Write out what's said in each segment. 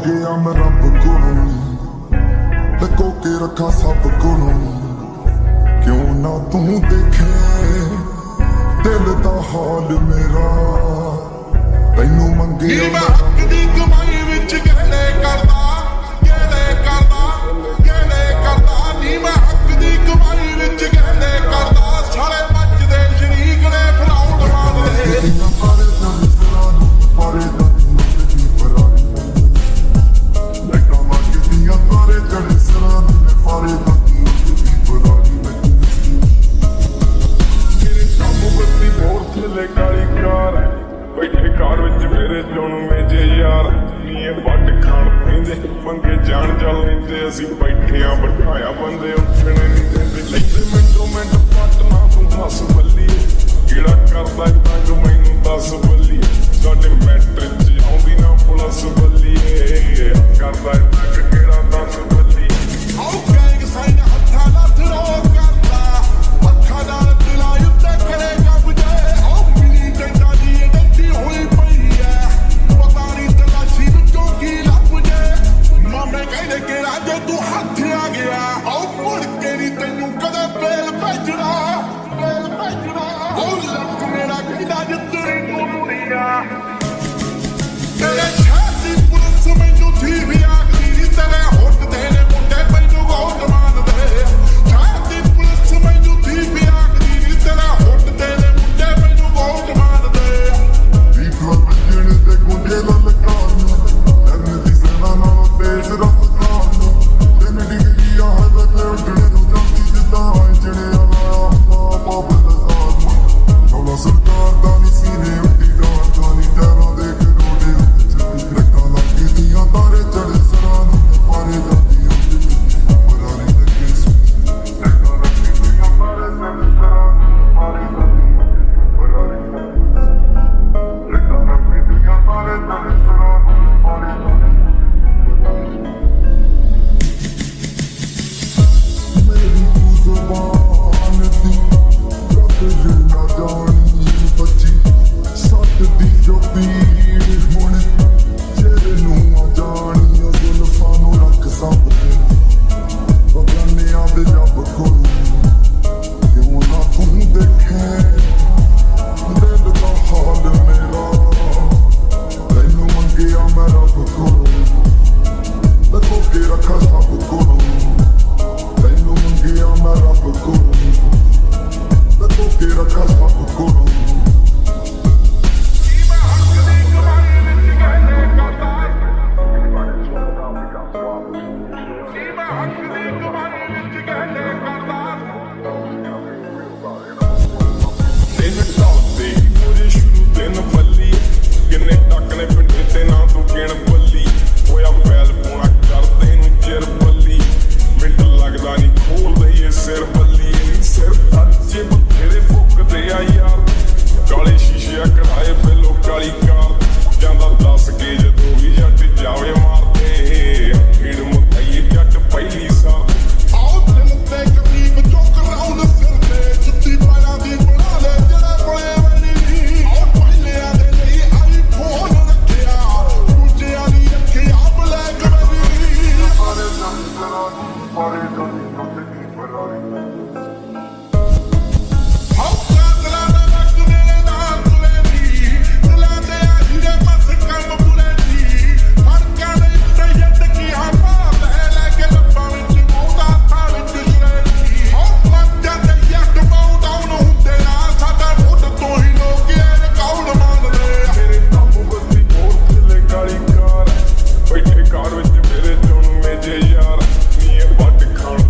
ਮੰਗਿਆ ਮੈਂ ਰੱਬ ਕੋਲੋਂ ਨੀ, ਲੁਕੋ ਕੇ ਰੱਖਾਂ ਸਭ ਕੋਲੋਂ ਨੀ। ਕਿਉਂ ਨਾ ਤੂੰ ਦੇਖੇ ਦਿਲ ਦਾ ਹਾਲ ਮੇਰਾ, ਤੈਨੂੰ ਮੰਗਿਆ ਮੈਂ ਹੱਕ ਦੀ ਕਮਾਈ ਵਿੱਚ ਗਹਿਣੇ ਕਰਦਾ, ਗਹਿਣੇ ਕਰਦਾ, ਗਹਿਣੇ ਕਰਦਾ। ਨੀ ਮੈਂ ਹੱਕ ਦੀ ਕਮਾਈ ਵਿੱਚ ਗਹਿਣੇ ਕਰਦਾ। ਸਾਲੇ ਮੱਚਦੇ ਸ਼ਰੀਕ ਨੇ ਫਰਾਉਣ ਮਾਰਦੇ। ਪਾਰੇ ਦਾ ਪਾਰੇ ਦਾ ਕਾਲੀ ਕਾਰ ਬੈਠੇ ਕਾਰ ਵਿੱਚ ਮੇਰੇ ਜੁਣਵੇਂ ਜੇ ਯਾਰ ਨੀ ਇਹ ਵੱਟ ਖਾਣ ਪੈਂਦੇ ਮੰਗੇ ਜਾਣ ਚੱਲ ਲੈਂਦੇ। ਅਸੀਂ ਬੈਠੇ ਆ ਬਿਠਾਇਆ ਬੰਦੇ ਉੱਠਣੇ ਨਹੀਂ ਦਿੰਦੇ। ਲੈਂਦੇ ਮਿੰਟੋ ਮਿੰਟ ਪੱਟ ਨਾ ਤੂੰ ਹੱਸ ਬੱਲੀ ਕਿਹੜਾ ਕਰਦਾ ਤੰਗ ਮੈਨੂੰ ਦੱਸ ਬੱਲੀ। ਸਾਡੇ ਮੈਟਰ ਚ ਆਉਂਦੀ ਨਾ ਪੁਲਿਸ ਬੱਲੀ ਕਰਦਾ ਤੰਗ ਕਿਹੜਾ ਦੱਸ ਬੱਲੀ। ਆਓ ਗੈਂਗ ਸਾਈਨ ਹੱਥਾਂ ਨਾਲ ਥਰੋ ਕਰਦਾ, ਅੱਖਾਂ ਨਾਲ ਦਿਲਾਂ ਉੱਤੇ ਕਰੇ ਕਬਜ਼ੇ। ਆਓ ਮਿਲੀ ਡੰਡਾ ਦੀ ਡੱਡੀ ਹੋਈ ਪਈ ਐ, ਪਤਾ ਨਹੀਂ ਤਲਾਸ਼ੀ ਵਿੱਚੋਂ ਕੀ ਲੱਭ ਜੇ। ਮਾਮੇ ਕਹਿੰਦੇ ਕਿਹੜਾ ਜੇ ਤੂੰ ਹੱਥ ਆ ਗਿਆ, ਆਓ ਮੁੜ ਕੇ ਨਹੀਂ ਤੈਨੂੰ ਕਦੇ ਬੇਲ ਭੇਜਣਾ, ਬੇਲ ਭੇਜਣਾ। ਆਓ ਲੱਕ ਮੇਰਾ ਕਹਿੰਦਾ ਜੇ ਤੇਰੀ ਟੁੱਟਦੀ ਆ, ਤੇਰੇ ਛਾਤੀ ਪੁਲਿਸ ਮੈਨੂੰ ਥੀ ਵੀ ਆਖਦੀ। ਤੇਰੇ ਹੁੱਟ ਦੇ ਨੇ ਮੁੰਡੇ ਮੈਨੂੰ ਬਹੁਤ ਮੰਨਦੇ। ਛਾਤੀ ਪੁਲਿਸ ਮੈਨੂੰ ਥੀ ਵੀ ਆਖਦੀ। ਤੇਰੇ ਹੁੱਟ ਦੇ ਨੇ ਮੁੰਡੇ ਮੈਨੂੰ ਬਹੁਤ ਮੰਨਦੇ। ਵੀਕਲ ਵੱਜਣ ਤੇ ਗੁੰਡੇ ਦਾ ਲਗਾਨ, ਲਰਨ ਦੀ ਸੈਨਾ ਨਾਲੋਂ ਤੇਜ਼ ਰਫ਼ਤਾਰ ਨੂੰ। ਤਿੰਨ ਡਿਗਰੀਆਂ ਹੈ ਤੇ ਉੱਡਣੇ ਨੂੰ ਜਾਂਦੀ ਜਿੱਦਾਂ ਚੜਿਆ ਲਾਇਆ ਹੁੰਦਾ ਬਾਬਲ ਦਾ ਸਾਥ। ਚੌਲਾ ਸਰਕਾਰ ਦਾ ਨੀ ਸੀਨੇ ਉੱਡੀ ਡਾਰ ਦਾ ਨੀ ਟੈਰਾਂ ਦੇ ਗਰੋਡੇ ਉੱਤੇ ਚੱਲੀ ਰੱਖਾਂ ਲੱਗਦੀਆਂ ਤਾਰੇ ਚੜੇ ਸਰਾਂ ਨੂੰ ਪਾਰੇ ਜਾਂਦੀਆਂ ਫਰਾਰੀ ਲੱਗੇ ਸੀ ਰੱਖਾਂ ਲੱਗਦੀਆਂ ਤਾਰੇ ਚੜੇ ਸਰਾਂ ਨੂੰ ਪਾਰੇ ਜਾਂਦੀਆਂ ਫਰਾਰੀ ਰੱਖਾਂ ਲੱਗਦੀਆਂ ਤਾਰੇ ਚੜੇ ਸਰਾਂ ਨੂੰ ਪਾਰੇ ਜਾਂਦੀਆਂ। ਮੇਰੀ ਤੂੰ ਜ਼ੁਬਾਨ ਦੀ ਰੱਬ ਨਾ ਜਾਣੀ ਬੱਚੀ ਸੱਤ ਦੀ ਜੋ ਪੀੜ ਹੁਣ ਜਿਹੜੇ ਨੂੰ ਆ ਜਾਣੀ। ਉਹ ਜ਼ੁਲਫਾਂ ਨੂੰ ਰੱਖ ਸਭ ਤੇ ਬਗਾਨਿਆਂ ਦੇ ਜੱਬ ਕੋਲ। ਕਿਉਂ ਨਾ ਤੂੰ ਦੇਖੇ ਦਿਲ ਦਾ ਹਾਲ ਮੇਰਾ, ਤੈਨੂੰ ਮੰਗਿਆ ਮੈਂ ਰੱਬ ਕੋਲੋਂ, ਲੁਕੋ ਕੇ ਰੱਖਾਂ ਸਭ ਕੋਲੋਂ। ਤੈਨੂੰ ਮੰਗਿਆ ਮੈਂ ਰੱਬ ਕੋਲੋਂ, ਲੁਕੋ ਕੇ ਰੱਖਾਂ ਸਭ ਕੋਲੋਂ। ਨੀ ਮੈਂ ਹੱਕ ਦੀ ਕਮਾਈ ਵਿੱਚ ਗਹਿਣੇ ਕਰਦਾ, ਨੀ ਮੈਂ ਹੱਕ ਦੀ ਕਮਾਈ ਵਿੱਚ ਗਹਿਣੇ ਕਰਦਾ। ਦਿਨ ਢਲਦੇ ਮੁਝੇ ਸ਼ੁਰੂ ਦਿਨ ਬੱਲੀ ਕਿੰਨੇ ਟੱਕਨੇ ਪਿੰਡੇ ਤੇ ਨਾ ਤੂੰ ਗਿਣ ਬੱਲੀ। ਹੋਇਆ ਫੈਲ ਪੂਣਾ ਕਰਦੇ ਨੂੰ ਚਿਰ ਬੱਲੀ ਮਿੰਟ ਲੱਗਦਾ ਨਹੀਂ ਖੋਲ ਦਈਏ ਸਿਰ ਬੱਲੀ। ਨਹੀਂ ਸਿਰ ਅੱਜੇ ਬਥੇਰੇ ਫੁੱਕਦੇ ਆ ਯਾਰ ਕਾਲੇ ਸ਼ੀਸ਼ੇ ਆ ਕਢਾਏ ਪਹਿਲੋਂ ਕਾਲੀ ਕਾਰ ਜਾਂਦਾ ਦੱਸ ਕੇ ਜਦੋਂ ਵੀ ਜੱਟ ਜਾਵੇ ਮਾਰਦੇ ਭੀੜ ਮੁੱਤਾਈ ਜੱਟ ਪਹਿਲੀ ਸਾਰ। ਆਓ ਦਿਲ ਤੇ ਕਰੀਬ ਚੁੱਕ ਰਾਉਂਡ ਸਿਰ ਤੇ ਜੁੱਤੀ ਪੈਰਾਂ ਦੀ ਬਣਾ ਲੈ ਜਿਹੜੇ ਬੜੇ ਵੈਲੀ। ਆਓ ਪਹਿਲਿਆਂ ਦੇ ਲਈ ਆਈਫੋਨ ਰੱਖਿਆ, ਦੂਜਿਆਂ ਦੀ ਰੱਖਿਆ ਬਲੈਕਬੈਰੀ। ਪਾਰੇ ਜਾਂਦੀ ਸਰਾਂ ਨੂੰ ਪਾਰੇ ਜਾਂਦੀ ਉੱਤੇ ਫਰਾਰੀ ਆਓ ਕਾਤਲਾਂ ਦਾ ਵਕਤ ਮੇਰੇ ਨਾਲ ਤੁਰੇ ਨੀ, ਦਿਲਾਂ ਦੇ ਆਹੀਰੇ ਮਸ ਕੰਮ ਬੁਰੇ ਨੀ। ਫੜਕਾਂ ਦੇ ਉੱਤੇ ਜ਼ਿੰਦਗੀਆਂ ਭਾਰ ਲੈ ਕੇ ਲੱਭਾਂ ਵਿੱਚ ਮੌਤਾਂ ਹੱਥਾਂ ਵਿੱਚ ਜੁੜੇ ਨੀ। ਆਓ ਮੱਝਾਂ ਦੇ ਜੱਟ ਬਾਉ ਡਾਊਨ ਹੁੰਦੇ ਆ, ਸਾਡਾ ਮੁੱਢ ਤੋਂ ਹੀ ਲੋਕ ਇਹ ਰਿਕਾਰਡ ਮੰਨਦੇ ਆ। ਮੇਰੇ ਕਾਬੂ ਬੱਤੀ ਹੋਰ ਥੱਲੇ ਕਾਲੀ ਕਾਰ ਬੈਠੇ ਕਾਰ ਵਿੱਚ ਮੇਰੇ ਜੁਣਵੇਂ ਜੇ ਯਾਰ ਨੀ ਇਹ ਵੱਟ ਖਾਣ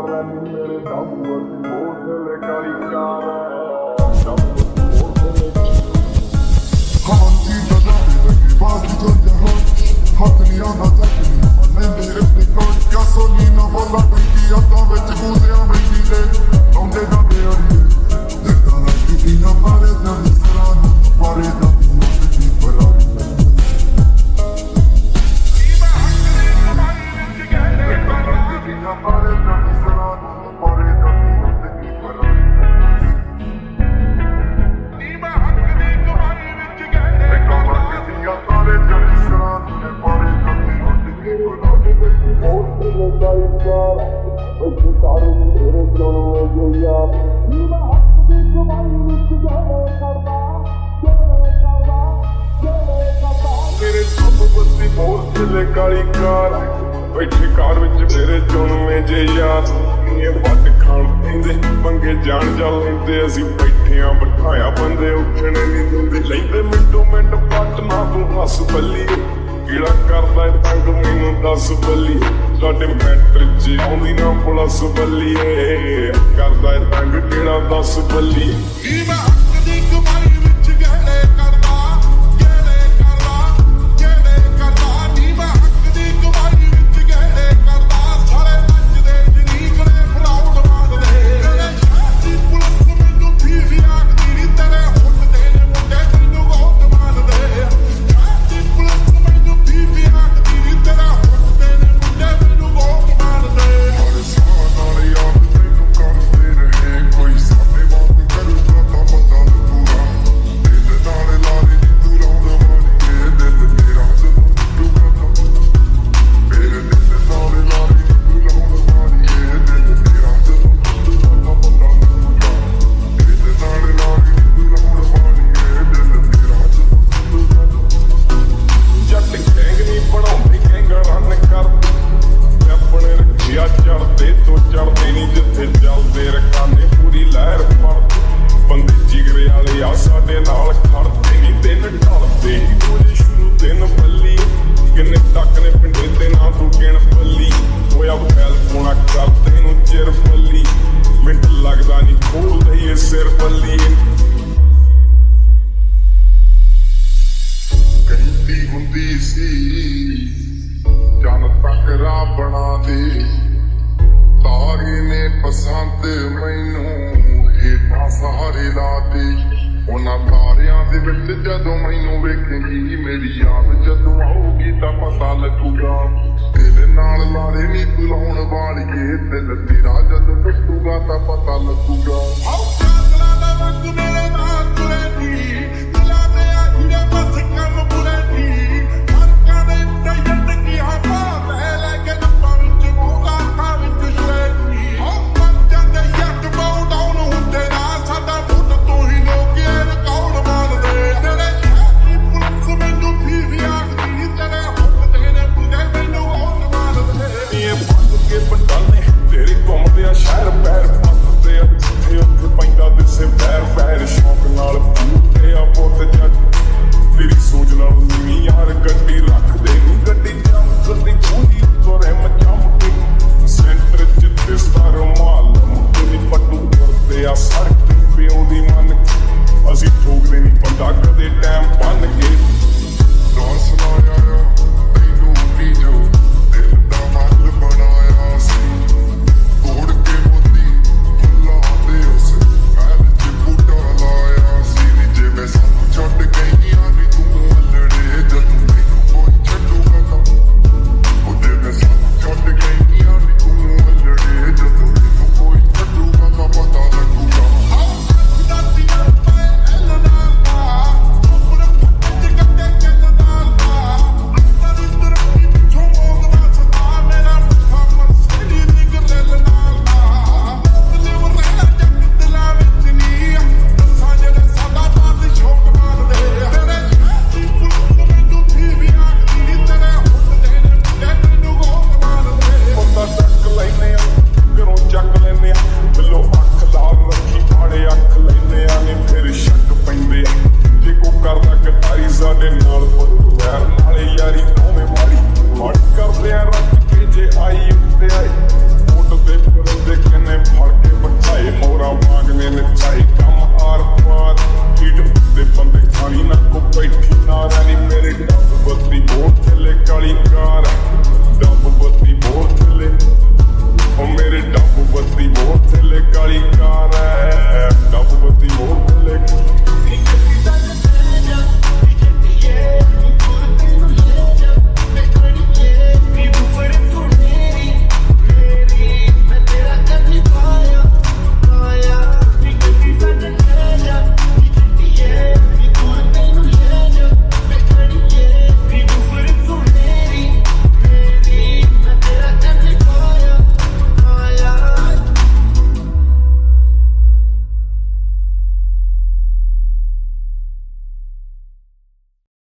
ਮਾਰਾ ਨੀ ਮੇਰੇ ਦਮ ਵਰਗੀ ਮੋਟਲੇ ਕਾਲੀ ਕਾਰ ਦਮ ਮੋਟਲੇ ਹਾਂਜੀ ਦਦਾਵੇ ਲੱਗੀ ਬਾਜ਼ੀ ਜੋ ਜਹਾਂ ਹੱਥ ਨਹੀਂ ਆਉਂਦਾ ਤੱਕ ਨਹੀਂ ਮੈਂ ਮੇਰੇ ਤੇ ਕੋਈ ਗੈਸੋਲੀਨਾ ਵਾਲਾ ਟੈਂਕੀ ਅੱਧਾਂ ਵਿੱਚ ਗੂੰਦਿਆਂ ਬੈਠੀ ਦੇ ਆਉਂਦੇ ਦਾ ਬੇਅਰੀਏ ਦੇਖਦਾ ਨਾ ਕਿ ਨਾ ਪਾਰੇ ਦਾ ਸਰਾਂ ਪਾਰੇ ਦਾ ਮੋਟੀ ਫਰਾਰੀ ਨਾ ਪਾਰੇ ਦਾ ਸਰਾਂ ਪਾਰੇ ਦਾ ਮੋਟੀ ਫਰਾਰੀ ਮੇਰੇ ਸਭ ਬੱਤੀ ਮੋਰ ਚਲੇ ਕਾਲੀ ਕਾਰ ਬੈਠੇ ਕਾਰ ਵਿੱਚ ਮੇਰੇ ਚੁਣਵੇਂ ਜੇ ਯਾਰ ਇਹ ਵੱਟ ਖਾਣ ਪੈਂਦੇ ਪੰਗੇ ਜਾਣ ਜਾ ਲੈਂਦੇ ਅਸੀਂ ਬੈਠਿਆਂ ਬਿਠਾਇਆ ਬੰਦੇ ਉੱਠਣੇ ਨਹੀਂ ਦਿੰਦੇ ਲੈਂਦੇ ਮਿੰਟੋ ਮਿੰਟ ਪੱਟ ਨਾ ਤੂੰ ਹੱਸ ਬੱਲੀ ਕਿਹੜਾ ਕਰਦਾ ਏ ਤੰਗ ਮੈਨੂੰ ਦੱਸ ਬੱਲੀ ਸਾਡੇ ਮੈਟਰ 'ਚ ਆਉਂਦੀ ਨਾ ਪੁਲਿਸ ਬੱਲੀਏ ਕਰਦਾ ਏ ਤੰਗ ਕਿਹੜਾ ਦੱਸ ਬੱਲੀ ਨੀ ਮੈਂ ਹੱਕ ਦੀ ਕਮਾਈ ਵਿੱਚ ਗਹਿਣੇ ਕਰਦਾ ਨੀ ਮੈਂ ਹੱਕ ਦੀ ਕਮਾਈ ਵਿੱਚ ਗਹਿਣੇ ਕਰਦਾ ਸਾਰੇ ਨੱਚਦੇ ਜਨੀਕੜੇ ਫਰਾਉਡ ਮਾਰਦੇ ਤੇਰੇ ਸ਼ਹਿਰ ਦੀ ਪੁਲਿਸ ਮੈਨੂੰ ਫੀਸ ਆਖਦੀ ਨੀ ਤੇਰੇ ਹੁੱਟਦੇ ਨੇ ਮੁੰਡੇ ਤੈਨੂੰ ਬਹੁਤ ਮਾਰਦੇ ਸ਼ਹਿਰ ਦੀ ਪੁਲਿਸ ਮੈਨੂੰ ਫੀਸ ਆਖਦੀ ਨੀ ਤੇਰੇ ਹੁੱਟਦੇ ਨੇ ਮੁੰਡੇ ਤੈਨੂੰ ਬਹੁਤ ਮਾਰਦੇ ਹਰ ਸਾਹ ਨਾਲ ਯਾਦ ਤੈਨੂੰ ਕਰਦੇ ਰਹੇ ਕੋਈ ਸਾਡੇ ਵਾਂਗ ਕਰੂਗਾ ਤਾਂ ਪਤਾ ਲੱਗੂਗਾ ਦਿਲ ਨਾਲ ਲਾਰੇ ਨੀ ਤੂੰ ਲਾਉਂਦਾ ਵਾਲੀਏ ਦਿਲ ਮੇਰਾ ਜਦੋਂ ਟੁੱਟੂਗਾ ਤਾਂ ਮੇਰੇ ਦਿਲ ਨਾਲ ਲਾਰੇ ਨੀ ਤੂੰ ਲਾਉਂਦਾ ਵਾਲੀਏ ਦਿਲ ਮੇਰਾ ਜਦੋਂ ਟੁੱਟੂਗਾ ਤਾਂ ਪਤਾ ਲੱਗੂਗਾ ਦਿਲ ਨਾਲ ਲਾਰੇ ਨੀ ਤੂੰ ਲਾਉਂਦਾ ਵਾਲੀਏ ਦਿਲ ਮੇਰਾ ਜਦੋਂ ਟੁੱਟੂਗਾ ਤਾਂ ਜੱਟ ਗੈਂਗ ਨਹੀਂ ਬਣਾਉਂਦੇ ਗੈਂਗ ਰਨ ਕਰਦੇ ਆਪਣੇ ਰੱਖਿਆ ਚੜਦੇ ਤੋਂ ਚੜਦੇ ਨਹੀਂ ਜਿੱਥੇ ਚੱਲਦੇ ਰਕਾਨੇ ਪੂਰੀ ਲਹਿਰ ਫੜਦੇ ਬੰਦੇ ਜਿਗਰੇ ਵਾਲੇ ਆ ਸਾਡੇ ਨਾਲ ਖੜਦੇ ਨਹੀਂ ਦਿਨ ਢਲਦੇ ਹੀ ਰੋਜ਼ ਸ਼ੁਰੂ ਦਿਨ ਬੱਲੀ ਕਿੰਨੇ ਤੱਕ ਨੇ ਪਿੰਡੇ ਤੇ ਨਾ ਤੂੰ ਗਿਣ ਬੱਲੀ ਹੋਇਆ ਫੈਲ ਕੋਣਾ ਕਰਦੇ ਨੂੰ ਚਿਰ ਬੱਲੀ ਮਿੰਟ ਲੱਗਦਾ ਨਹੀਂ ਖੋਲਦੇ ਇਹ ਸਿਰ ਬੱਲੀ ਕਹਿੰਦੀ ਹੁੰਦੀ ਸੀ ਜਨ ਤੱਕ ਰਾਹ ਬਣਾ ਦੇ ਤਾਰੇ ਨੇ ਪਸੰਦ ਮੈਨੂੰ ਹੇਠਾਂ ਸਹਾਰੇ ਲਾ ਦੇ ਉਹਨਾਂ ਤਾਰਿਆਂ ਦੇ ਵਿੱਚ ਜਦੋਂ ਮੈਨੂੰ ਵੇਖੇਂਗੀ ਮੇਰੀ ਯਾਦ ਜਦੋਂ ਆਊਗੀ ਤਾਂ ਪਤਾ ਲੱਗੂਗਾ ਦਿਲ ਨਾਲ ਲਾਰੇ ਨੀ ਤੂੰ ਲਾਉਣ ਵਾਲੀਏ ਦਿਲ ਤੇਰਾ ਜਦੋਂ ਟੁੱਟੂਗਾ ਤਾਂ ਪਤਾ ਲੱਗੂਗਾ